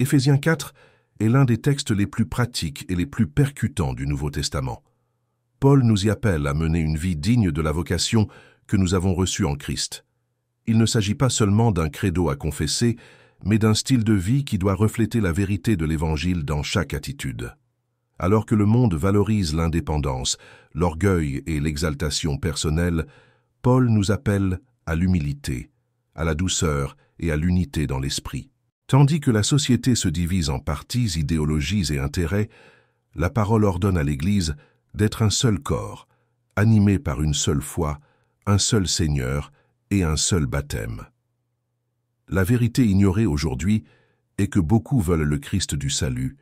Éphésiens 4 est l'un des textes les plus pratiques et les plus percutants du Nouveau Testament. Paul nous y appelle à mener une vie digne de la vocation que nous avons reçue en Christ. Il ne s'agit pas seulement d'un credo à confesser, mais d'un style de vie qui doit refléter la vérité de l'Évangile dans chaque attitude. Alors que le monde valorise l'indépendance, l'orgueil et l'exaltation personnelle, Paul nous appelle à l'humilité, à la douceur et à l'unité dans l'esprit. Tandis que la société se divise en partis, idéologies et intérêts, la parole ordonne à l'Église d'être un seul corps, animé par une seule foi, un seul Seigneur et un seul baptême. La vérité ignorée aujourd'hui est que beaucoup veulent le Christ du salut,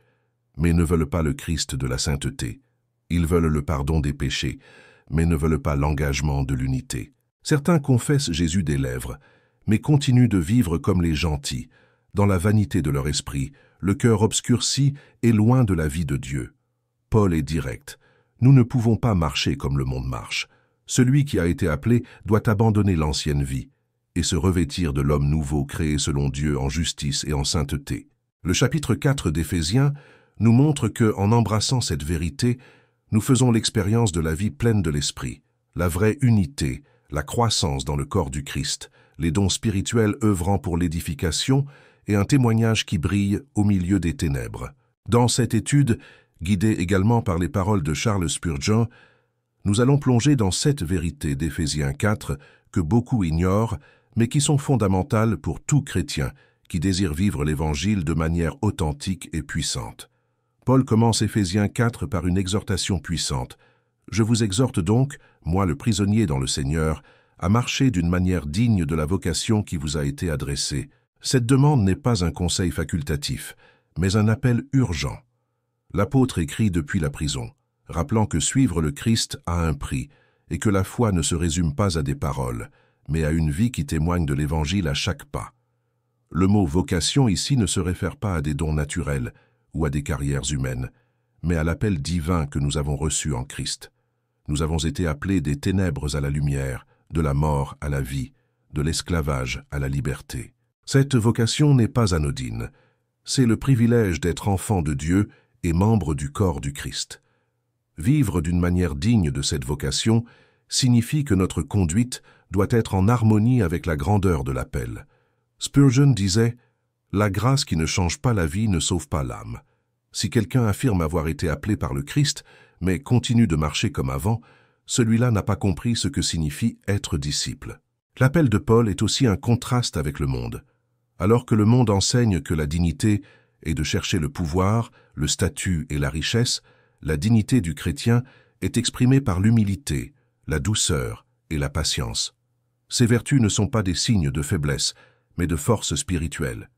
mais ne veulent pas le Christ de la sainteté. Ils veulent le pardon des péchés, mais ne veulent pas l'engagement de l'unité. Certains confessent Jésus des lèvres, mais continuent de vivre comme les gentils, dans la vanité de leur esprit, le cœur obscurci et loin de la vie de Dieu. Paul est direct. Nous ne pouvons pas marcher comme le monde marche. Celui qui a été appelé doit abandonner l'ancienne vie et se revêtir de l'homme nouveau créé selon Dieu en justice et en sainteté. Le chapitre 4 d'Éphésiens nous montre que, en embrassant cette vérité, nous faisons l'expérience de la vie pleine de l'esprit, la vraie unité, la croissance dans le corps du Christ, les dons spirituels œuvrant pour l'édification et un témoignage qui brille au milieu des ténèbres. Dans cette étude, guidée également par les paroles de Charles Spurgeon, nous allons plonger dans cette vérité d'Éphésiens 4 que beaucoup ignorent, mais qui sont fondamentales pour tout chrétien qui désire vivre l'Évangile de manière authentique et puissante. Paul commence Éphésiens 4 par une exhortation puissante. « Je vous exhorte donc, moi le prisonnier dans le Seigneur, à marcher d'une manière digne de la vocation qui vous a été adressée. » Cette demande n'est pas un conseil facultatif, mais un appel urgent. L'apôtre écrit depuis la prison, rappelant que suivre le Christ a un prix et que la foi ne se résume pas à des paroles, mais à une vie qui témoigne de l'Évangile à chaque pas. Le mot « vocation » ici ne se réfère pas à des dons naturels ou à des carrières humaines, mais à l'appel divin que nous avons reçu en Christ. Nous avons été appelés des ténèbres à la lumière, de la mort à la vie, de l'esclavage à la liberté. Cette vocation n'est pas anodine. C'est le privilège d'être enfant de Dieu et membre du corps du Christ. Vivre d'une manière digne de cette vocation signifie que notre conduite doit être en harmonie avec la grandeur de l'appel. Spurgeon disait « La grâce qui ne change pas la vie ne sauve pas l'âme. Si quelqu'un affirme avoir été appelé par le Christ, mais continue de marcher comme avant, celui-là n'a pas compris ce que signifie être disciple. » L'appel de Paul est aussi un contraste avec le monde. Alors que le monde enseigne que la dignité est de chercher le pouvoir, le statut et la richesse, la dignité du chrétien est exprimée par l'humilité, la douceur et la patience. Ces vertus ne sont pas des signes de faiblesse, mais de force spirituelle.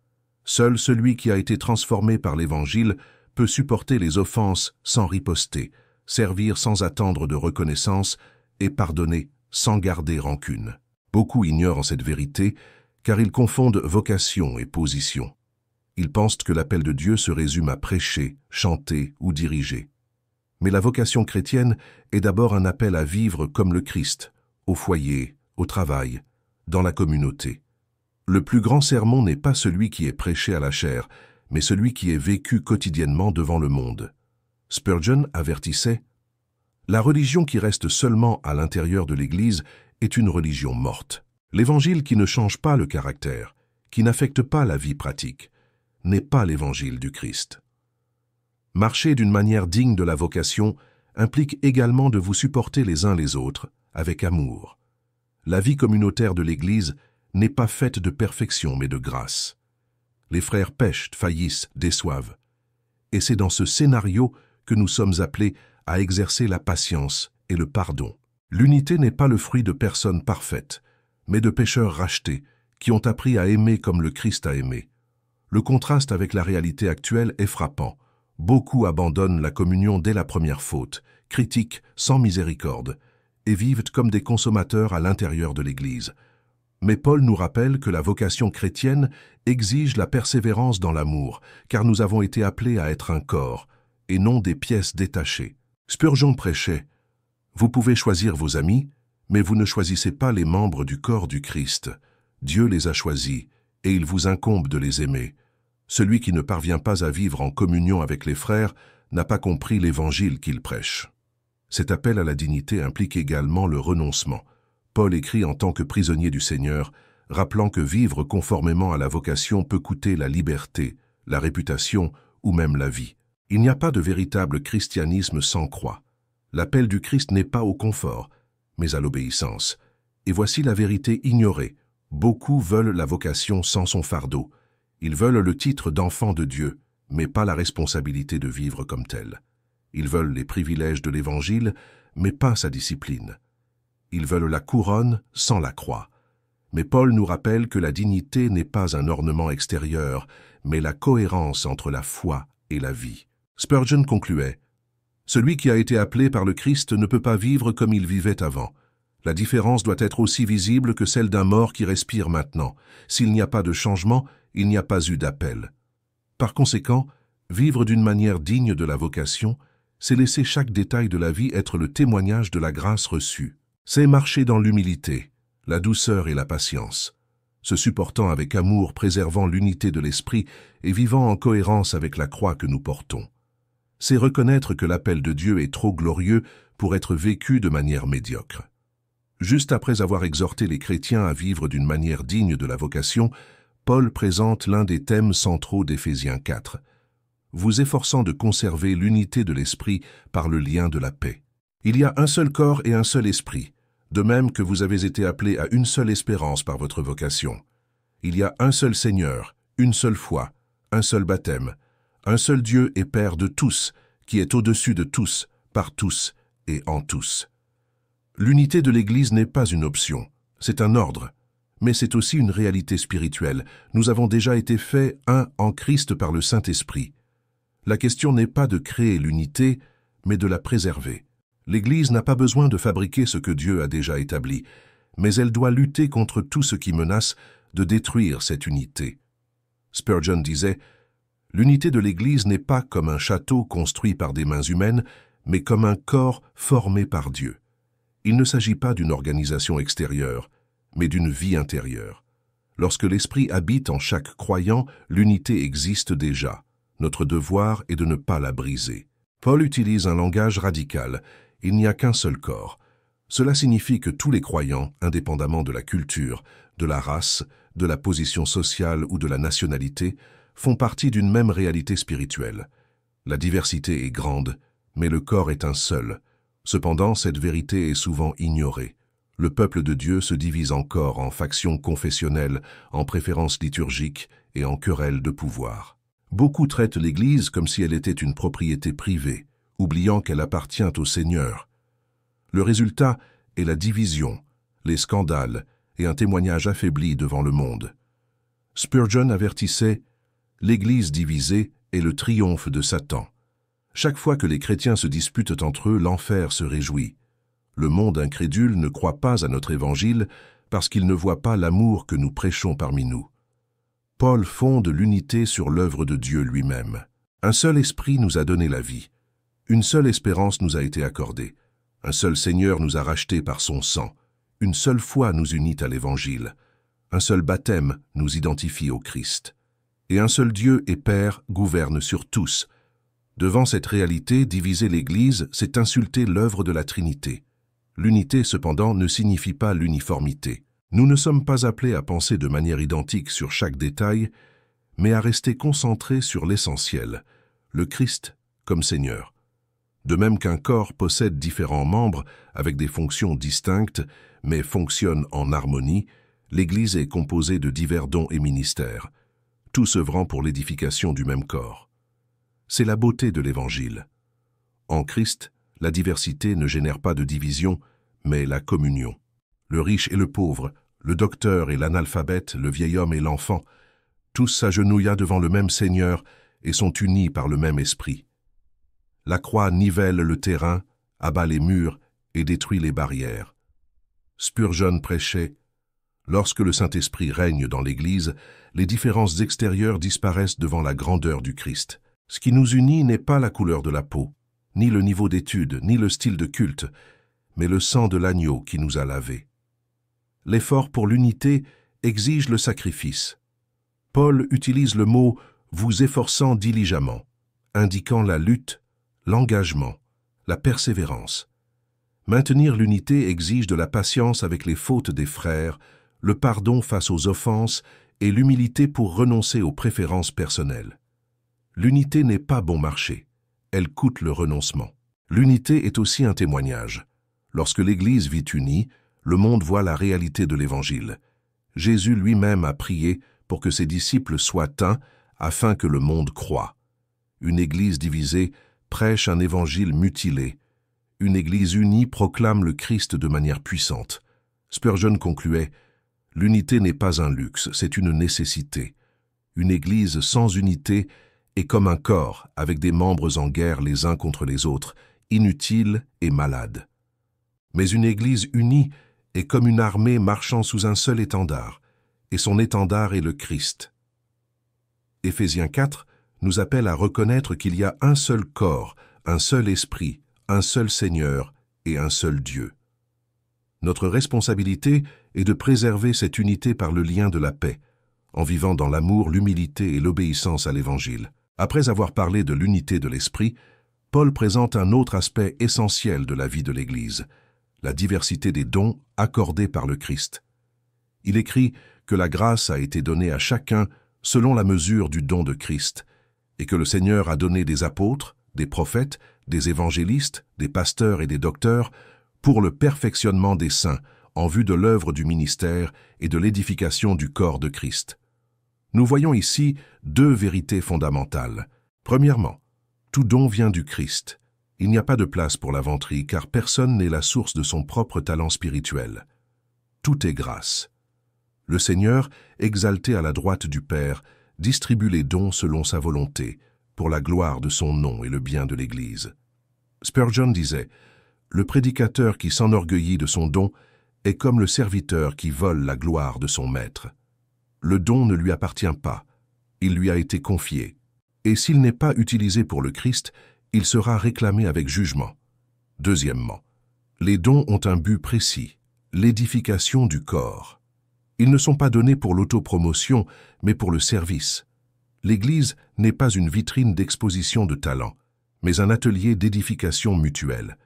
Seul celui qui a été transformé par l'Évangile peut supporter les offenses sans riposter, servir sans attendre de reconnaissance et pardonner sans garder rancune. Beaucoup ignorent cette vérité, car ils confondent vocation et position. Ils pensent que l'appel de Dieu se résume à prêcher, chanter ou diriger. Mais la vocation chrétienne est d'abord un appel à vivre comme le Christ, au foyer, au travail, dans la communauté. Le plus grand sermon n'est pas celui qui est prêché à la chair, mais celui qui est vécu quotidiennement devant le monde. Spurgeon avertissait « La religion qui reste seulement à l'intérieur de l'Église est une religion morte. L'Évangile qui ne change pas le caractère, qui n'affecte pas la vie pratique, n'est pas l'Évangile du Christ. » Marcher d'une manière digne de la vocation implique également de vous supporter les uns les autres avec amour. La vie communautaire de l'Église n'est pas faite de perfection mais de grâce. Les frères pêchent, faillissent, déçoivent. Et c'est dans ce scénario que nous sommes appelés à exercer la patience et le pardon. L'unité n'est pas le fruit de personnes parfaites, mais de pécheurs rachetés qui ont appris à aimer comme le Christ a aimé. Le contraste avec la réalité actuelle est frappant. Beaucoup abandonnent la communion dès la première faute, critiquent sans miséricorde, et vivent comme des consommateurs à l'intérieur de l'Église. Mais Paul nous rappelle que la vocation chrétienne exige la persévérance dans l'amour, car nous avons été appelés à être un corps, et non des pièces détachées. Spurgeon prêchait « Vous pouvez choisir vos amis, mais vous ne choisissez pas les membres du corps du Christ. Dieu les a choisis, et il vous incombe de les aimer. Celui qui ne parvient pas à vivre en communion avec les frères n'a pas compris l'évangile qu'il prêche. Cet appel à la dignité implique également le renoncement. Paul écrit en tant que prisonnier du Seigneur, rappelant que vivre conformément à la vocation peut coûter la liberté, la réputation ou même la vie. Il n'y a pas de véritable christianisme sans croix. L'appel du Christ n'est pas au confort, mais à l'obéissance. Et voici la vérité ignorée. Beaucoup veulent la vocation sans son fardeau. Ils veulent le titre d'enfant de Dieu, mais pas la responsabilité de vivre comme tel. Ils veulent les privilèges de l'Évangile, mais pas sa discipline. Ils veulent la couronne sans la croix. Mais Paul nous rappelle que la dignité n'est pas un ornement extérieur, mais la cohérence entre la foi et la vie. Spurgeon concluait « Celui qui a été appelé par le Christ ne peut pas vivre comme il vivait avant. La différence doit être aussi visible que celle d'un mort qui respire maintenant. S'il n'y a pas de changement, il n'y a pas eu d'appel. » Par conséquent, vivre d'une manière digne de la vocation, c'est laisser chaque détail de la vie être le témoignage de la grâce reçue. C'est marcher dans l'humilité, la douceur et la patience, se supportant avec amour, préservant l'unité de l'esprit et vivant en cohérence avec la croix que nous portons. C'est reconnaître que l'appel de Dieu est trop glorieux pour être vécu de manière médiocre. Juste après avoir exhorté les chrétiens à vivre d'une manière digne de la vocation, Paul présente l'un des thèmes centraux d'Éphésiens 4, vous efforçant de conserver l'unité de l'esprit par le lien de la paix. Il y a un seul corps et un seul esprit, de même que vous avez été appelés à une seule espérance par votre vocation. Il y a un seul Seigneur, une seule foi, un seul baptême, un seul Dieu et Père de tous, qui est au-dessus de tous, par tous et en tous. L'unité de l'Église n'est pas une option, c'est un ordre, mais c'est aussi une réalité spirituelle. Nous avons déjà été faits un en Christ par le Saint-Esprit. La question n'est pas de créer l'unité, mais de la préserver. L'Église n'a pas besoin de fabriquer ce que Dieu a déjà établi, mais elle doit lutter contre tout ce qui menace de détruire cette unité. Spurgeon disait « L'unité de l'Église n'est pas comme un château construit par des mains humaines, mais comme un corps formé par Dieu. Il ne s'agit pas d'une organisation extérieure, mais d'une vie intérieure. Lorsque l'Esprit habite en chaque croyant, l'unité existe déjà. Notre devoir est de ne pas la briser. » Paul utilise un langage radical. Il n'y a qu'un seul corps. Cela signifie que tous les croyants, indépendamment de la culture, de la race, de la position sociale ou de la nationalité, font partie d'une même réalité spirituelle. La diversité est grande, mais le corps est un seul. Cependant, cette vérité est souvent ignorée. Le peuple de Dieu se divise encore en factions confessionnelles, en préférences liturgiques et en querelles de pouvoir. Beaucoup traitent l'Église comme si elle était une propriété privée, oubliant qu'elle appartient au Seigneur. Le résultat est la division, les scandales et un témoignage affaibli devant le monde. Spurgeon avertissait « L'Église divisée est le triomphe de Satan. Chaque fois que les chrétiens se disputent entre eux, l'enfer se réjouit. Le monde incrédule ne croit pas à notre évangile parce qu'il ne voit pas l'amour que nous prêchons parmi nous. » Paul fonde l'unité sur l'œuvre de Dieu lui-même. Un seul esprit nous a donné la vie. Une seule espérance nous a été accordée. Un seul Seigneur nous a rachetés par son sang. Une seule foi nous unit à l'Évangile. Un seul baptême nous identifie au Christ. Et un seul Dieu et Père gouverne sur tous. Devant cette réalité, diviser l'Église, c'est insulter l'œuvre de la Trinité. L'unité, cependant, ne signifie pas l'uniformité. Nous ne sommes pas appelés à penser de manière identique sur chaque détail, mais à rester concentrés sur l'essentiel, le Christ comme Seigneur. De même qu'un corps possède différents membres avec des fonctions distinctes, mais fonctionne en harmonie, l'Église est composée de divers dons et ministères, tous œuvrant pour l'édification du même corps. C'est la beauté de l'Évangile. En Christ, la diversité ne génère pas de division, mais la communion. Le riche et le pauvre, le docteur et l'analphabète, le vieil homme et l'enfant, tous s'agenouillent devant le même Seigneur et sont unis par le même esprit. La croix nivelle le terrain, abat les murs et détruit les barrières. Spurgeon prêchait « Lorsque le Saint-Esprit règne dans l'Église, les différences extérieures disparaissent devant la grandeur du Christ. Ce qui nous unit n'est pas la couleur de la peau, ni le niveau d'études, ni le style de culte, mais le sang de l'agneau qui nous a lavés. » L'effort pour l'unité exige le sacrifice. Paul utilise le mot vous efforçant diligemment, indiquant la lutte, l'engagement, la persévérance. Maintenir l'unité exige de la patience avec les fautes des frères, le pardon face aux offenses et l'humilité pour renoncer aux préférences personnelles. L'unité n'est pas bon marché, elle coûte le renoncement. L'unité est aussi un témoignage. Lorsque l'Église vit unie, le monde voit la réalité de l'Évangile. Jésus lui-même a prié pour que ses disciples soient un, afin que le monde croie. Une Église divisée prêche un Évangile mutilé. Une Église unie proclame le Christ de manière puissante. Spurgeon concluait « L'unité n'est pas un luxe, c'est une nécessité. Une Église sans unité est comme un corps avec des membres en guerre les uns contre les autres, inutile et malade. Mais une Église unie est comme une armée marchant sous un seul étendard, et son étendard est le Christ. » Éphésiens 4 nous appelle à reconnaître qu'il y a un seul corps, un seul esprit, un seul Seigneur et un seul Dieu. Notre responsabilité est de préserver cette unité par le lien de la paix, en vivant dans l'amour, l'humilité et l'obéissance à l'Évangile. Après avoir parlé de l'unité de l'esprit, Paul présente un autre aspect essentiel de la vie de l'Église, la diversité des dons accordés par le Christ. Il écrit que la grâce a été donnée à chacun selon la mesure du don de Christ, et que le Seigneur a donné des apôtres, des prophètes, des évangélistes, des pasteurs et des docteurs pour le perfectionnement des saints en vue de l'œuvre du ministère et de l'édification du corps de Christ. Nous voyons ici deux vérités fondamentales. Premièrement, tout don vient du Christ. Il n'y a pas de place pour la vanterie car personne n'est la source de son propre talent spirituel. Tout est grâce. Le Seigneur, exalté à la droite du Père, distribue les dons selon sa volonté, pour la gloire de son nom et le bien de l'Église. Spurgeon disait « Le prédicateur qui s'enorgueillit de son don est comme le serviteur qui vole la gloire de son maître. Le don ne lui appartient pas, il lui a été confié, et s'il n'est pas utilisé pour le Christ, il sera réclamé avec jugement. Deuxièmement, les dons ont un but précis, l'édification du corps. Ils ne sont pas donnés pour l'autopromotion, mais pour le service. L'Église n'est pas une vitrine d'exposition de talents, mais un atelier d'édification mutuelle.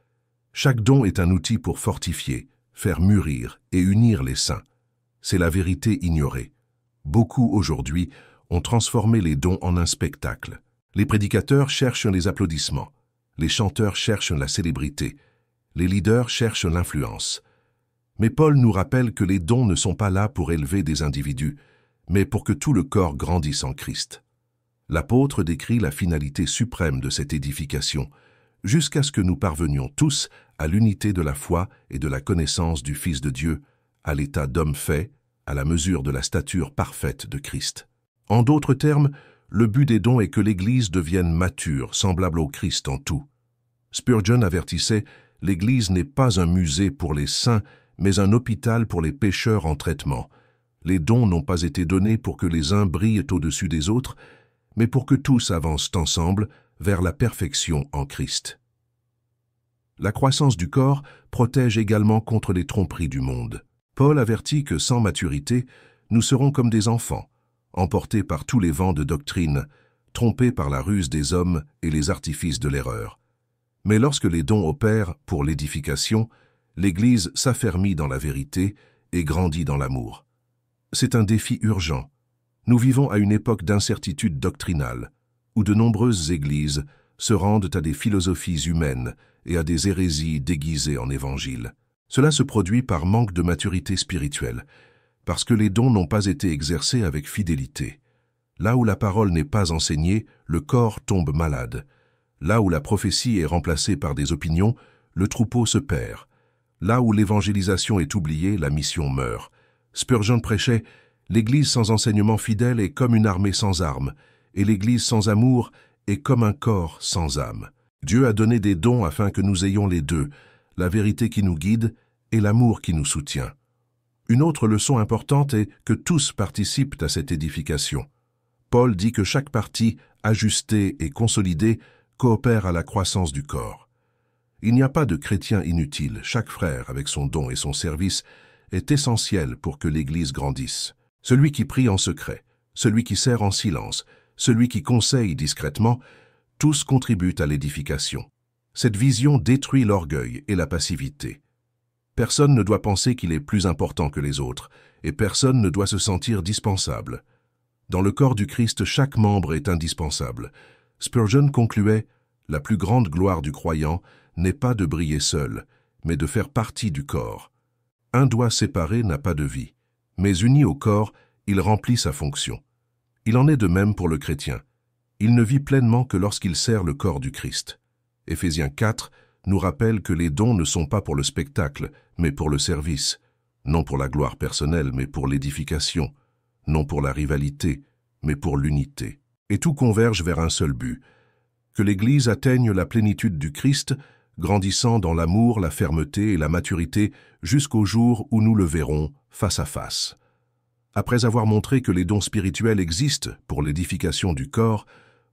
Chaque don est un outil pour fortifier, faire mûrir et unir les saints. C'est la vérité ignorée. Beaucoup aujourd'hui ont transformé les dons en un spectacle. Les prédicateurs cherchent les applaudissements, les chanteurs cherchent la célébrité, les leaders cherchent l'influence. Mais Paul nous rappelle que les dons ne sont pas là pour élever des individus, mais pour que tout le corps grandisse en Christ. L'apôtre décrit la finalité suprême de cette édification, jusqu'à ce que nous parvenions tous à l'unité de la foi et de la connaissance du Fils de Dieu, à l'état d'homme fait, à la mesure de la stature parfaite de Christ. En d'autres termes, le but des dons est que l'Église devienne mature, semblable au Christ en tout. Spurgeon avertissait « L'Église n'est pas un musée pour les saints, mais un hôpital pour les pécheurs en traitement. Les dons n'ont pas été donnés pour que les uns brillent au-dessus des autres, mais pour que tous avancent ensemble vers la perfection en Christ. » La croissance du corps protège également contre les tromperies du monde. Paul avertit que sans maturité, nous serons comme des enfants, emportés par tous les vents de doctrine, trompés par la ruse des hommes et les artifices de l'erreur. Mais lorsque les dons opèrent pour l'édification, l'Église s'affermit dans la vérité et grandit dans l'amour. C'est un défi urgent. Nous vivons à une époque d'incertitude doctrinale, où de nombreuses églises se rendent à des philosophies humaines et à des hérésies déguisées en évangile. Cela se produit par manque de maturité spirituelle, parce que les dons n'ont pas été exercés avec fidélité. Là où la parole n'est pas enseignée, le corps tombe malade. Là où la prophétie est remplacée par des opinions, le troupeau se perd. Là où l'évangélisation est oubliée, la mission meurt. Spurgeon prêchait « L'Église sans enseignement fidèle est comme une armée sans armes, et l'Église sans amour est comme un corps sans âme. » Dieu a donné des dons afin que nous ayons les deux, la vérité qui nous guide et l'amour qui nous soutient. Une autre leçon importante est que tous participent à cette édification. Paul dit que chaque partie, ajustée et consolidée, coopère à la croissance du corps. Il n'y a pas de chrétien inutile, chaque frère, avec son don et son service, est essentiel pour que l'Église grandisse. Celui qui prie en secret, celui qui sert en silence, celui qui conseille discrètement, tous contribuent à l'édification. Cette vision détruit l'orgueil et la passivité. Personne ne doit penser qu'il est plus important que les autres, et personne ne doit se sentir dispensable. Dans le corps du Christ, chaque membre est indispensable. Spurgeon concluait « La plus grande gloire du croyant n'est pas de briller seul, mais de faire partie du corps. Un doigt séparé n'a pas de vie, mais uni au corps, il remplit sa fonction. Il en est de même pour le chrétien. Il ne vit pleinement que lorsqu'il sert le corps du Christ. » Éphésiens 4 nous rappelle que les dons ne sont pas pour le spectacle, mais pour le service, non pour la gloire personnelle, mais pour l'édification, non pour la rivalité, mais pour l'unité. Et tout converge vers un seul but, que l'Église atteigne la plénitude du Christ, grandissant dans l'amour, la fermeté et la maturité jusqu'au jour où nous le verrons face à face. Après avoir montré que les dons spirituels existent pour l'édification du corps,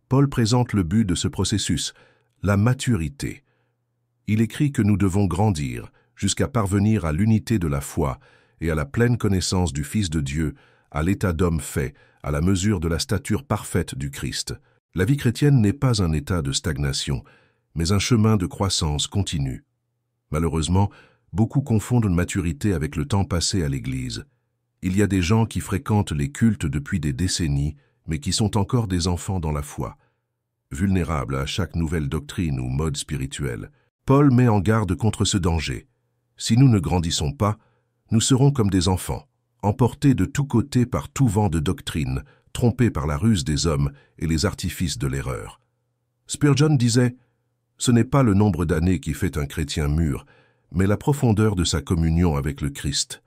Paul présente le but de ce processus, la maturité. Il écrit que nous devons grandir jusqu'à parvenir à l'unité de la foi et à la pleine connaissance du Fils de Dieu, à l'état d'homme fait, à la mesure de la stature parfaite du Christ. La vie chrétienne n'est pas un état de stagnation, mais un chemin de croissance continue. Malheureusement, beaucoup confondent maturité avec le temps passé à l'Église. Il y a des gens qui fréquentent les cultes depuis des décennies, mais qui sont encore des enfants dans la foi, vulnérables à chaque nouvelle doctrine ou mode spirituel. Paul met en garde contre ce danger. Si nous ne grandissons pas, nous serons comme des enfants, emportés de tous côtés par tout vent de doctrine, trompés par la ruse des hommes et les artifices de l'erreur. Spurgeon disait « Ce n'est pas le nombre d'années qui fait un chrétien mûr, mais la profondeur de sa communion avec le Christ.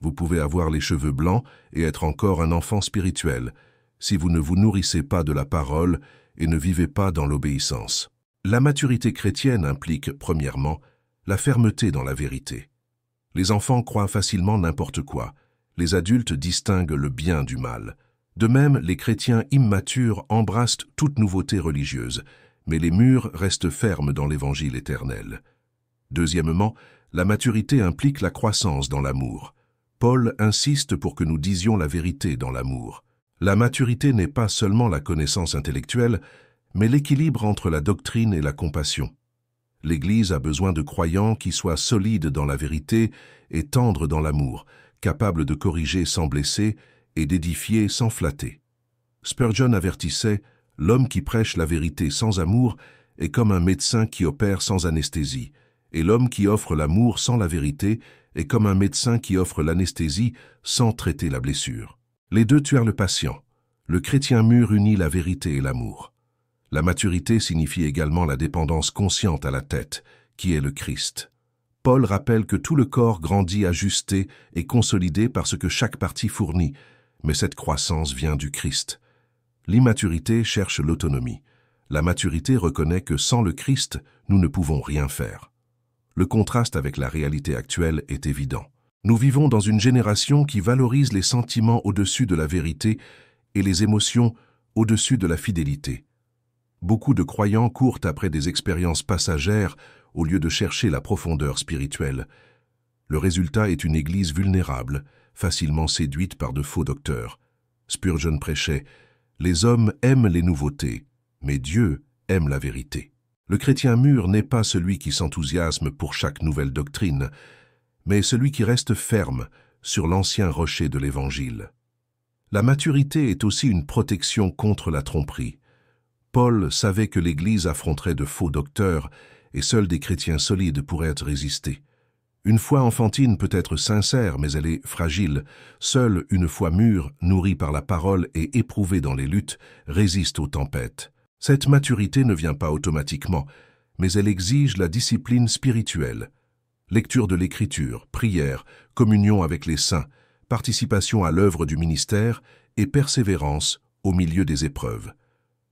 Vous pouvez avoir les cheveux blancs et être encore un enfant spirituel, si vous ne vous nourrissez pas de la parole et ne vivez pas dans l'obéissance. » La maturité chrétienne implique, premièrement, la fermeté dans la vérité. Les enfants croient facilement n'importe quoi. Les adultes distinguent le bien du mal. De même, les chrétiens immatures embrassent toute nouveauté religieuse, mais les mûrs restent fermes dans l'évangile éternel. Deuxièmement, la maturité implique la croissance dans l'amour. Paul insiste pour que nous disions la vérité dans l'amour. La maturité n'est pas seulement la connaissance intellectuelle, mais l'équilibre entre la doctrine et la compassion. L'Église a besoin de croyants qui soient solides dans la vérité et tendres dans l'amour, capables de corriger sans blesser et d'édifier sans flatter. Spurgeon avertissait « L'homme qui prêche la vérité sans amour est comme un médecin qui opère sans anesthésie, et l'homme qui offre l'amour sans la vérité est comme un médecin qui offre l'anesthésie sans traiter la blessure. » Les deux tuèrent le patient. Le chrétien mûr unit la vérité et l'amour. La maturité signifie également la dépendance consciente à la tête, qui est le Christ. Paul rappelle que tout le corps grandit ajusté et consolidé par ce que chaque partie fournit, mais cette croissance vient du Christ. L'immaturité cherche l'autonomie. La maturité reconnaît que sans le Christ, nous ne pouvons rien faire. Le contraste avec la réalité actuelle est évident. Nous vivons dans une génération qui valorise les sentiments au-dessus de la vérité et les émotions au-dessus de la fidélité. Beaucoup de croyants courent après des expériences passagères au lieu de chercher la profondeur spirituelle. Le résultat est une église vulnérable, facilement séduite par de faux docteurs. Spurgeon prêchait « Les hommes aiment les nouveautés, mais Dieu aime la vérité. » Le chrétien mûr n'est pas celui qui s'enthousiasme pour chaque nouvelle doctrine, mais celui qui reste ferme sur l'ancien rocher de l'Évangile. La maturité est aussi une protection contre la tromperie. Paul savait que l'Église affronterait de faux docteurs et seuls des chrétiens solides pourraient résister. Une foi enfantine peut être sincère, mais elle est fragile. Seule une foi mûre, nourrie par la parole et éprouvée dans les luttes, résiste aux tempêtes. Cette maturité ne vient pas automatiquement, mais elle exige la discipline spirituelle. Lecture de l'Écriture, prière, communion avec les saints, participation à l'œuvre du ministère et persévérance au milieu des épreuves.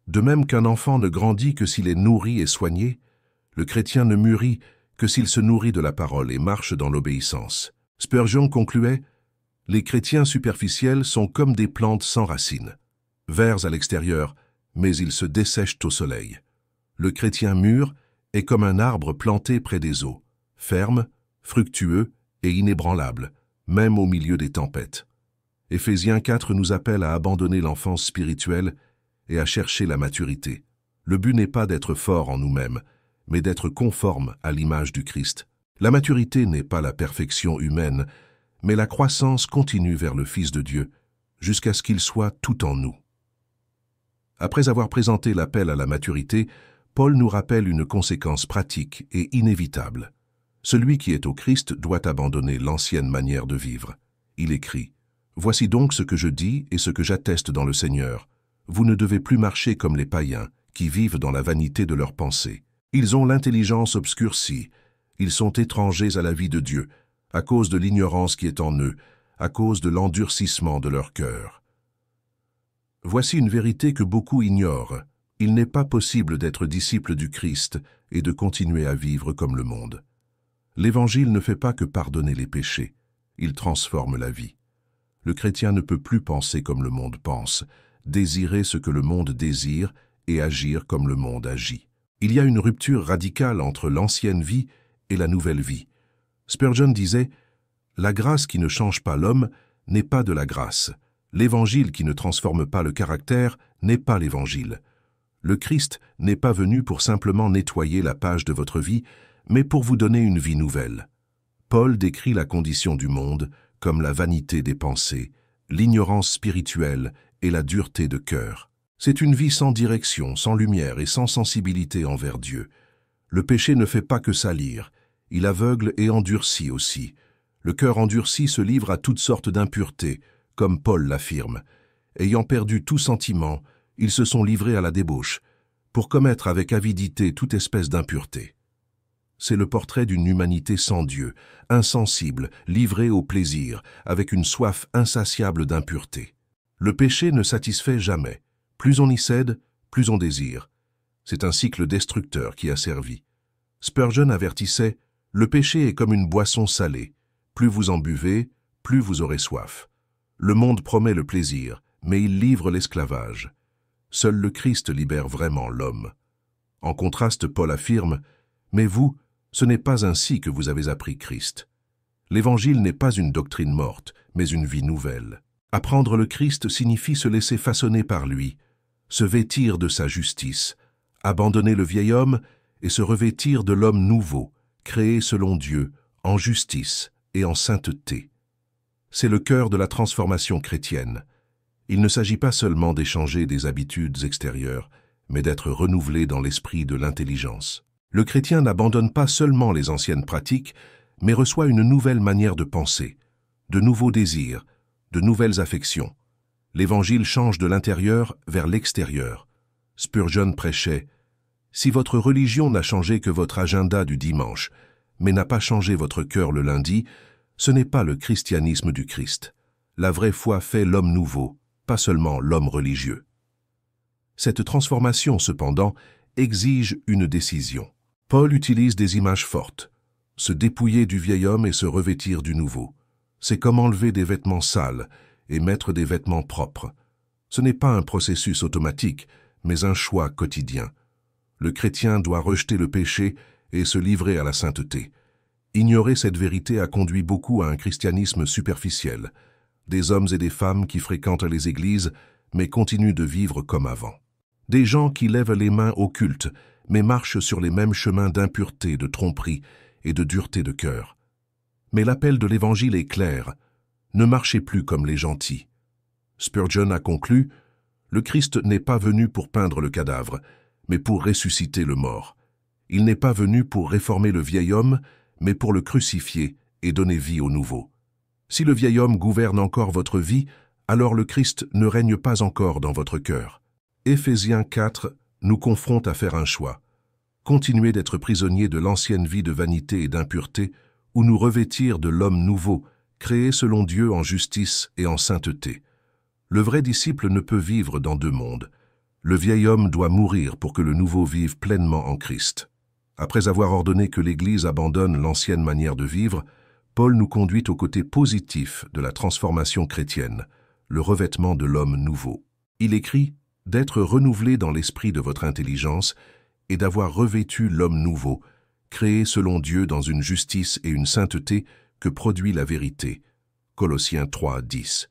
De même qu'un enfant ne grandit que s'il est nourri et soigné, le chrétien ne mûrit que s'il se nourrit de la parole et marche dans l'obéissance. Spurgeon concluait « Les chrétiens superficiels sont comme des plantes sans racines, verts à l'extérieur, mais ils se dessèchent au soleil. Le chrétien mûr est comme un arbre planté près des eaux, ferme, fructueux et inébranlable, même au milieu des tempêtes. » Éphésiens 4 nous appelle à abandonner l'enfance spirituelle et à chercher la maturité. Le but n'est pas d'être fort en nous-mêmes, mais d'être conforme à l'image du Christ. La maturité n'est pas la perfection humaine, mais la croissance continue vers le Fils de Dieu, jusqu'à ce qu'il soit tout en nous. Après avoir présenté l'appel à la maturité, Paul nous rappelle une conséquence pratique et inévitable. Celui qui est au Christ doit abandonner l'ancienne manière de vivre. Il écrit « Voici donc ce que je dis et ce que j'atteste dans le Seigneur. Vous ne devez plus marcher comme les païens, qui vivent dans la vanité de leurs pensées. Ils ont l'intelligence obscurcie. Ils sont étrangers à la vie de Dieu, à cause de l'ignorance qui est en eux, à cause de l'endurcissement de leur cœur. » Voici une vérité que beaucoup ignorent. Il n'est pas possible d'être disciple du Christ et de continuer à vivre comme le monde. L'Évangile ne fait pas que pardonner les péchés, il transforme la vie. Le chrétien ne peut plus penser comme le monde pense, désirer ce que le monde désire et agir comme le monde agit. Il y a une rupture radicale entre l'ancienne vie et la nouvelle vie. Spurgeon disait « La grâce qui ne change pas l'homme n'est pas de la grâce. L'Évangile qui ne transforme pas le caractère n'est pas l'Évangile. Le Christ n'est pas venu pour simplement nettoyer la page de votre vie, mais pour vous donner une vie nouvelle. » Paul décrit la condition du monde comme la vanité des pensées, l'ignorance spirituelle et la dureté de cœur. C'est une vie sans direction, sans lumière et sans sensibilité envers Dieu. Le péché ne fait pas que salir, il aveugle et endurcit aussi. Le cœur endurci se livre à toutes sortes d'impuretés, comme Paul l'affirme. Ayant perdu tout sentiment, ils se sont livrés à la débauche, pour commettre avec avidité toute espèce d'impureté. C'est le portrait d'une humanité sans Dieu, insensible, livrée au plaisir, avec une soif insatiable d'impureté. Le péché ne satisfait jamais. Plus on y cède, plus on désire. C'est un cycle destructeur qui a servi. Spurgeon avertissait « Le péché est comme une boisson salée. Plus vous en buvez, plus vous aurez soif. Le monde promet le plaisir, mais il livre l'esclavage. Seul le Christ libère vraiment l'homme. » En contraste, Paul affirme « Mais vous, ce n'est pas ainsi que vous avez appris Christ. L'Évangile n'est pas une doctrine morte, mais une vie nouvelle. Apprendre le Christ signifie se laisser façonner par lui, se vêtir de sa justice, abandonner le vieil homme et se revêtir de l'homme nouveau, créé selon Dieu, en justice et en sainteté. C'est le cœur de la transformation chrétienne. Il ne s'agit pas seulement d'échanger des habitudes extérieures, mais d'être renouvelé dans l'esprit de l'intelligence. Le chrétien n'abandonne pas seulement les anciennes pratiques, mais reçoit une nouvelle manière de penser, de nouveaux désirs, de nouvelles affections. L'Évangile change de l'intérieur vers l'extérieur. Spurgeon prêchait « Si votre religion n'a changé que votre agenda du dimanche, mais n'a pas changé votre cœur le lundi, ce n'est pas le christianisme du Christ. La vraie foi fait l'homme nouveau, pas seulement l'homme religieux. » Cette transformation, cependant, exige une décision. Paul utilise des images fortes. Se dépouiller du vieil homme et se revêtir du nouveau. C'est comme enlever des vêtements sales et mettre des vêtements propres. Ce n'est pas un processus automatique, mais un choix quotidien. Le chrétien doit rejeter le péché et se livrer à la sainteté. Ignorer cette vérité a conduit beaucoup à un christianisme superficiel. Des hommes et des femmes qui fréquentent les églises, mais continuent de vivre comme avant. Des gens qui lèvent les mains au culte, mais marchent sur les mêmes chemins d'impureté, de tromperie et de dureté de cœur. Mais l'appel de l'Évangile est clair. Ne marchez plus comme les gentils. Spurgeon a conclu « Le Christ n'est pas venu pour peindre le cadavre, mais pour ressusciter le mort. Il n'est pas venu pour réformer le vieil homme, mais pour le crucifier et donner vie au nouveau. Si le vieil homme gouverne encore votre vie, alors le Christ ne règne pas encore dans votre cœur. » Éphésiens 4 nous confronte à faire un choix. Continuer d'être prisonnier de l'ancienne vie de vanité et d'impureté, ou nous revêtir de l'homme nouveau, créé selon Dieu en justice et en sainteté. Le vrai disciple ne peut vivre dans deux mondes. Le vieil homme doit mourir pour que le nouveau vive pleinement en Christ. Après avoir ordonné que l'Église abandonne l'ancienne manière de vivre, Paul nous conduit au côté positif de la transformation chrétienne, le revêtement de l'homme nouveau. Il écrit « d'être renouvelé dans l'esprit de votre intelligence et d'avoir revêtu l'homme nouveau, créé selon Dieu dans une justice et une sainteté que produit la vérité. » Colossiens 3, 10.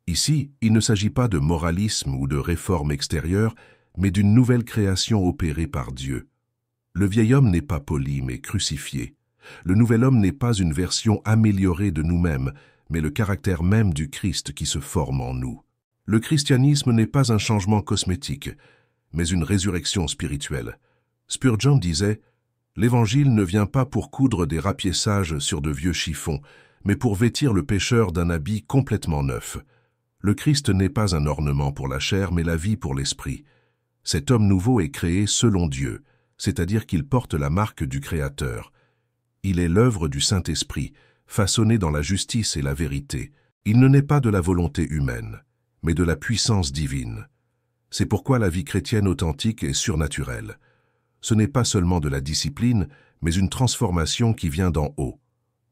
Ici, il ne s'agit pas de moralisme ou de réforme extérieure, mais d'une nouvelle création opérée par Dieu. Le vieil homme n'est pas poli, mais crucifié. Le nouvel homme n'est pas une version améliorée de nous-mêmes, mais le caractère même du Christ qui se forme en nous. Le christianisme n'est pas un changement cosmétique, mais une résurrection spirituelle. Spurgeon disait « L'Évangile ne vient pas pour coudre des rapiessages sur de vieux chiffons, mais pour vêtir le pécheur d'un habit complètement neuf. Le Christ n'est pas un ornement pour la chair, mais la vie pour l'esprit. Cet homme nouveau est créé selon Dieu, c'est-à-dire qu'il porte la marque du Créateur. Il est l'œuvre du Saint-Esprit, façonné dans la justice et la vérité. Il ne naît pas de la volonté humaine, mais de la puissance divine. C'est pourquoi la vie chrétienne authentique est surnaturelle. Ce n'est pas seulement de la discipline, mais une transformation qui vient d'en haut.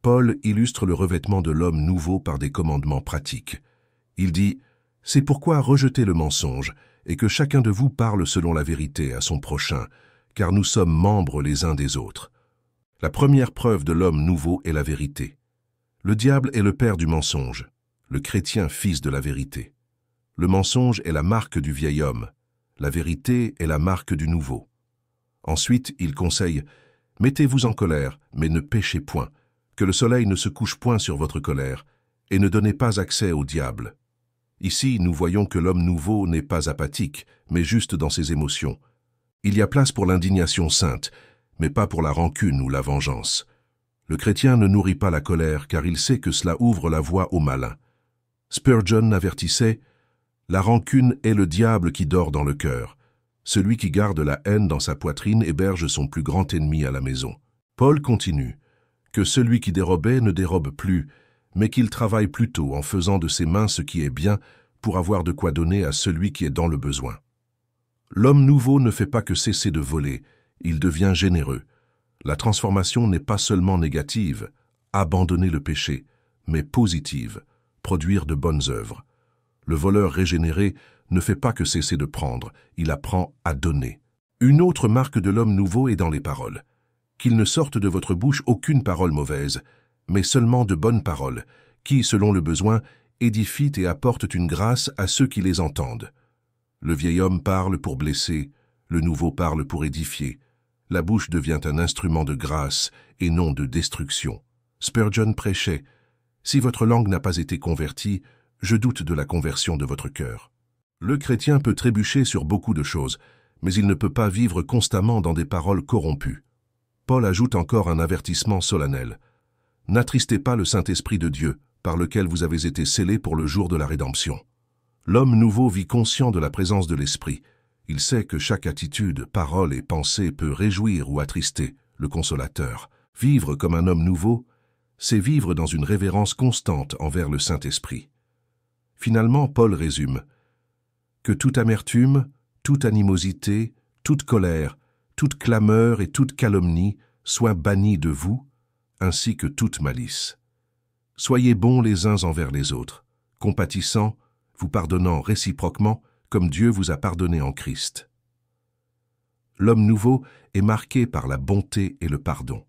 Paul illustre le revêtement de l'homme nouveau par des commandements pratiques. Il dit « C'est pourquoi rejetez le mensonge, et que chacun de vous parle selon la vérité à son prochain, car nous sommes membres les uns des autres. » La première preuve de l'homme nouveau est la vérité. Le diable est le père du mensonge, le chrétien fils de la vérité. Le mensonge est la marque du vieil homme, la vérité est la marque du nouveau. Ensuite, il conseille « Mettez-vous en colère, mais ne péchez point, que le soleil ne se couche point sur votre colère, et ne donnez pas accès au diable. » Ici, nous voyons que l'homme nouveau n'est pas apathique, mais juste dans ses émotions. Il y a place pour l'indignation sainte, mais pas pour la rancune ou la vengeance. Le chrétien ne nourrit pas la colère, car il sait que cela ouvre la voie au malin. Spurgeon avertissait « La rancune est le diable qui dort dans le cœur. Celui qui garde la haine dans sa poitrine héberge son plus grand ennemi à la maison. » Paul continue « Que celui qui dérobait ne dérobe plus, mais qu'il travaille plutôt en faisant de ses mains ce qui est bien pour avoir de quoi donner à celui qui est dans le besoin. » L'homme nouveau ne fait pas que cesser de voler, il devient généreux. La transformation n'est pas seulement négative, abandonner le péché, mais positive, produire de bonnes œuvres. Le voleur régénéré ne fait pas que cesser de prendre, il apprend à donner. Une autre marque de l'homme nouveau est dans les paroles. Qu'il ne sorte de votre bouche aucune parole mauvaise, mais seulement de bonnes paroles, qui, selon le besoin, édifient et apportent une grâce à ceux qui les entendent. Le vieil homme parle pour blesser, le nouveau parle pour édifier. La bouche devient un instrument de grâce et non de destruction. Spurgeon prêchait « Si votre langue n'a pas été convertie, je doute de la conversion de votre cœur. » Le chrétien peut trébucher sur beaucoup de choses, mais il ne peut pas vivre constamment dans des paroles corrompues. Paul ajoute encore un avertissement solennel. « N'attristez pas le Saint-Esprit de Dieu, par lequel vous avez été scellés pour le jour de la rédemption. » L'homme nouveau vit conscient de la présence de l'Esprit. Il sait que chaque attitude, parole et pensée peut réjouir ou attrister le Consolateur. Vivre comme un homme nouveau, c'est vivre dans une révérence constante envers le Saint-Esprit. Finalement, Paul résume « Que toute amertume, toute animosité, toute colère, toute clameur et toute calomnie soient bannies de vous, ainsi que toute malice. Soyez bons les uns envers les autres, compatissants, vous pardonnant réciproquement, comme Dieu vous a pardonné en Christ. » L'homme nouveau est marqué par la bonté et le pardon.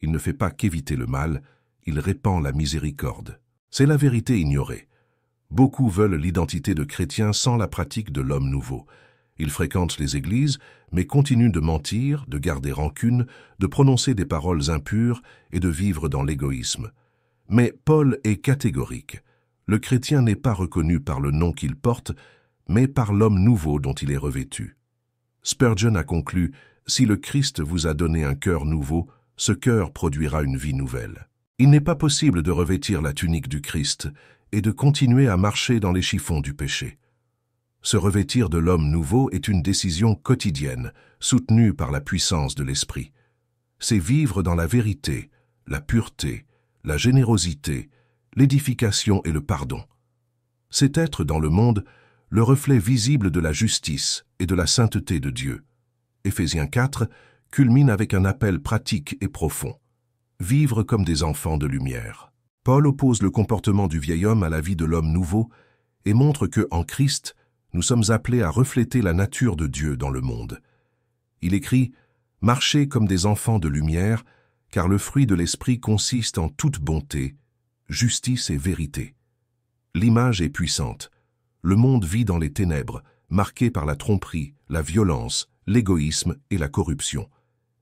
Il ne fait pas qu'éviter le mal, il répand la miséricorde. C'est la vérité ignorée. Beaucoup veulent l'identité de chrétien sans la pratique de l'homme nouveau. Ils fréquentent les églises, mais continuent de mentir, de garder rancune, de prononcer des paroles impures et de vivre dans l'égoïsme. Mais Paul est catégorique. Le chrétien n'est pas reconnu par le nom qu'il porte, mais par l'homme nouveau dont il est revêtu. Spurgeon a conclu « Si le Christ vous a donné un cœur nouveau, ce cœur produira une vie nouvelle. » Il n'est pas possible de revêtir la tunique du Christ et de continuer à marcher dans les chiffons du péché. Se revêtir de l'homme nouveau est une décision quotidienne, soutenue par la puissance de l'Esprit. C'est vivre dans la vérité, la pureté, la générosité, l'édification et le pardon. C'est être dans le monde le reflet visible de la justice et de la sainteté de Dieu. Éphésiens 4 culmine avec un appel pratique et profond. Vivre comme des enfants de lumière. Paul oppose le comportement du vieil homme à la vie de l'homme nouveau et montre que, en Christ, nous sommes appelés à refléter la nature de Dieu dans le monde. Il écrit « Marchez comme des enfants de lumière, car le fruit de l'esprit consiste en toute bonté, justice et vérité. » L'image est puissante. Le monde vit dans les ténèbres, marqué par la tromperie, la violence, l'égoïsme et la corruption.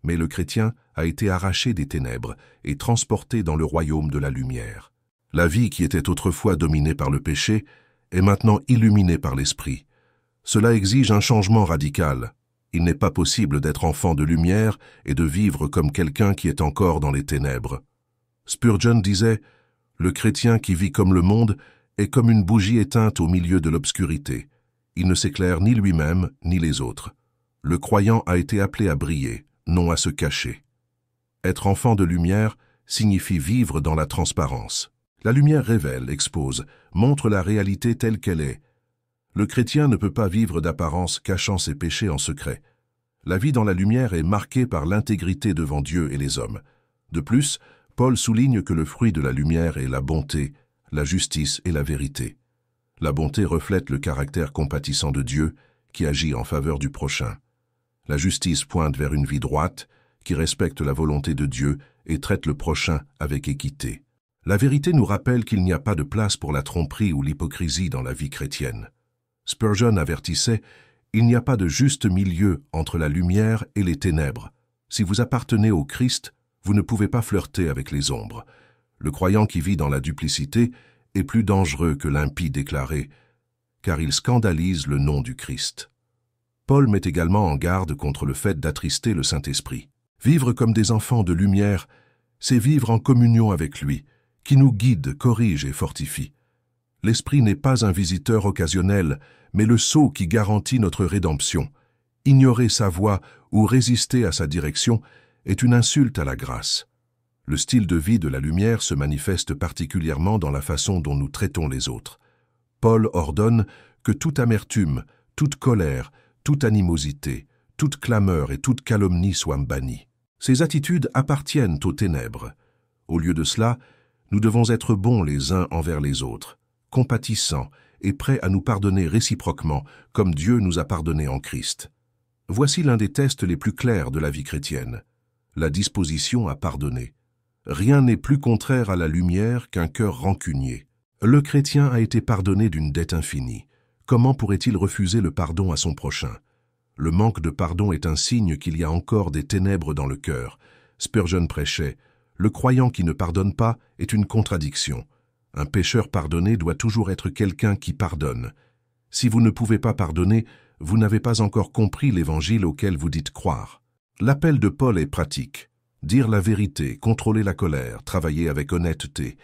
Mais le chrétien a été arraché des ténèbres et transporté dans le royaume de la lumière. La vie qui était autrefois dominée par le péché est maintenant illuminée par l'Esprit. Cela exige un changement radical. Il n'est pas possible d'être enfant de lumière et de vivre comme quelqu'un qui est encore dans les ténèbres. Spurgeon disait « Le chrétien qui vit comme le monde est comme une bougie éteinte au milieu de l'obscurité. Il ne s'éclaire ni lui-même ni les autres. Le croyant a été appelé à briller, non à se cacher. Être enfant de lumière signifie vivre dans la transparence. La lumière révèle, expose, montre la réalité telle qu'elle est. Le chrétien ne peut pas vivre d'apparence cachant ses péchés en secret. La vie dans la lumière est marquée par l'intégrité devant Dieu et les hommes. De plus, Paul souligne que le fruit de la lumière est la bonté, la justice et la vérité. La bonté reflète le caractère compatissant de Dieu qui agit en faveur du prochain. La justice pointe vers une vie droite qui respecte la volonté de Dieu et traite le prochain avec équité. La vérité nous rappelle qu'il n'y a pas de place pour la tromperie ou l'hypocrisie dans la vie chrétienne. Spurgeon avertissait « Il n'y a pas de juste milieu entre la lumière et les ténèbres. Si vous appartenez au Christ, vous ne pouvez pas flirter avec les ombres. Le croyant qui vit dans la duplicité est plus dangereux que l'impie déclaré, car il scandalise le nom du Christ. » Paul met également en garde contre le fait d'attrister le Saint-Esprit. Vivre comme des enfants de lumière, c'est vivre en communion avec lui, qui nous guide, corrige et fortifie. L'Esprit n'est pas un visiteur occasionnel, mais le sceau qui garantit notre rédemption. Ignorer sa voix ou résister à sa direction est une insulte à la grâce. Le style de vie de la lumière se manifeste particulièrement dans la façon dont nous traitons les autres. Paul ordonne que toute amertume, toute colère, toute animosité, toute clameur et toute calomnie soient bannies. Ces attitudes appartiennent aux ténèbres. Au lieu de cela, nous devons être bons les uns envers les autres, compatissants et prêts à nous pardonner réciproquement, comme Dieu nous a pardonnés en Christ. Voici l'un des tests les plus clairs de la vie chrétienne, la disposition à pardonner. Rien n'est plus contraire à la lumière qu'un cœur rancunier. Le chrétien a été pardonné d'une dette infinie. Comment pourrait-il refuser le pardon à son prochain? Le manque de pardon est un signe qu'il y a encore des ténèbres dans le cœur. Spurgeon prêchait « Le croyant qui ne pardonne pas est une contradiction. Un pécheur pardonné doit toujours être quelqu'un qui pardonne. Si vous ne pouvez pas pardonner, vous n'avez pas encore compris l'évangile auquel vous dites croire. » L'appel de Paul est pratique. Dire la vérité, contrôler la colère, travailler avec honnêteté,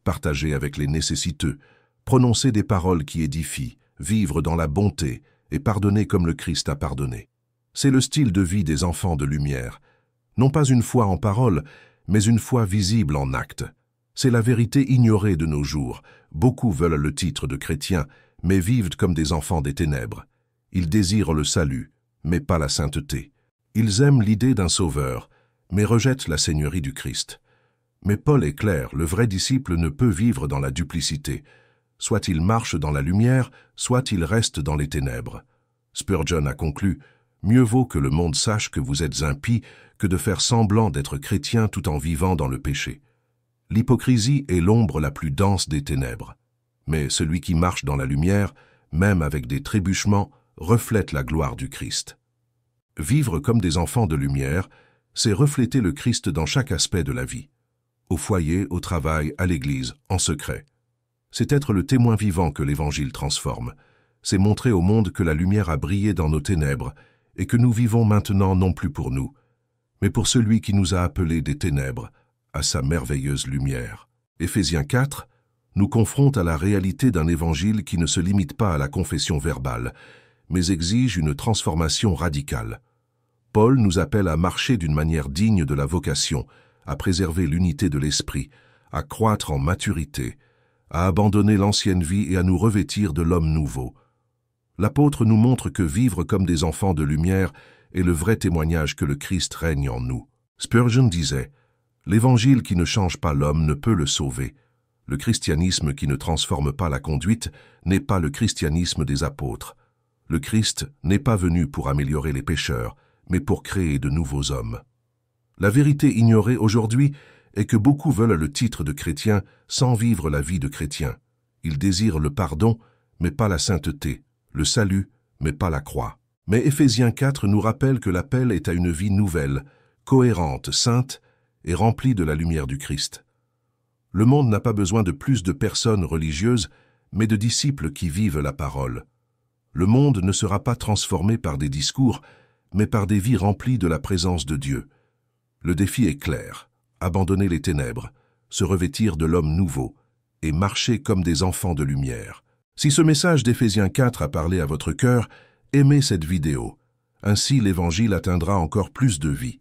partager avec les nécessiteux, prononcer des paroles qui édifient, vivre dans la bonté et pardonner comme le Christ a pardonné. C'est le style de vie des enfants de lumière. Non pas une foi en parole, mais une foi visible en acte. C'est la vérité ignorée de nos jours. Beaucoup veulent le titre de chrétien, mais vivent comme des enfants des ténèbres. Ils désirent le salut, mais pas la sainteté. Ils aiment l'idée d'un sauveur, mais rejettent la seigneurie du Christ. Mais Paul est clair, le vrai disciple ne peut vivre dans la duplicité. Soit il marche dans la lumière, soit il reste dans les ténèbres. Spurgeon a conclu « Mieux vaut que le monde sache que vous êtes impie que de faire semblant d'être chrétien tout en vivant dans le péché. » L'hypocrisie est l'ombre la plus dense des ténèbres. Mais celui qui marche dans la lumière, même avec des trébuchements, reflète la gloire du Christ. Vivre comme des enfants de lumière, c'est refléter le Christ dans chaque aspect de la vie. Au foyer, au travail, à l'église, en secret. C'est être le témoin vivant que l'Évangile transforme. C'est montrer au monde que la lumière a brillé dans nos ténèbres et que nous vivons maintenant non plus pour nous, mais pour celui qui nous a appelés des ténèbres à sa merveilleuse lumière. Éphésiens 4 nous confronte à la réalité d'un Évangile qui ne se limite pas à la confession verbale, mais exige une transformation radicale. Paul nous appelle à marcher d'une manière digne de la vocation, à préserver l'unité de l'esprit, à croître en maturité, à abandonner l'ancienne vie et à nous revêtir de l'homme nouveau. L'apôtre nous montre que vivre comme des enfants de lumière est le vrai témoignage que le Christ règne en nous. Spurgeon disait « L'Évangile qui ne change pas l'homme ne peut le sauver. Le christianisme qui ne transforme pas la conduite n'est pas le christianisme des apôtres. Le Christ n'est pas venu pour améliorer les pécheurs, mais pour créer de nouveaux hommes. » La vérité ignorée aujourd'hui est que beaucoup veulent le titre de chrétien sans vivre la vie de chrétien. Ils désirent le pardon, mais pas la sainteté, le salut, mais pas la croix. Mais Éphésiens 4 nous rappelle que l'appel est à une vie nouvelle, cohérente, sainte et remplie de la lumière du Christ. Le monde n'a pas besoin de plus de personnes religieuses, mais de disciples qui vivent la parole. Le monde ne sera pas transformé par des discours, mais par des vies remplies de la présence de Dieu. Le défi est clair, abandonner les ténèbres, se revêtir de l'homme nouveau et marcher comme des enfants de lumière. Si ce message d'Éphésiens 4 a parlé à votre cœur, aimez cette vidéo. Ainsi l'Évangile atteindra encore plus de vies.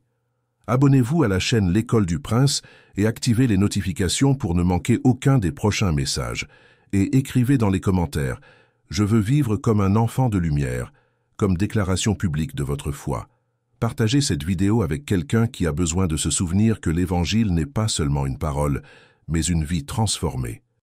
Abonnez-vous à la chaîne L'École du Prince et activez les notifications pour ne manquer aucun des prochains messages. Et écrivez dans les commentaires « Je veux vivre comme un enfant de lumière » comme déclaration publique de votre foi. Partagez cette vidéo avec quelqu'un qui a besoin de se souvenir que l'Évangile n'est pas seulement une parole, mais une vie transformée.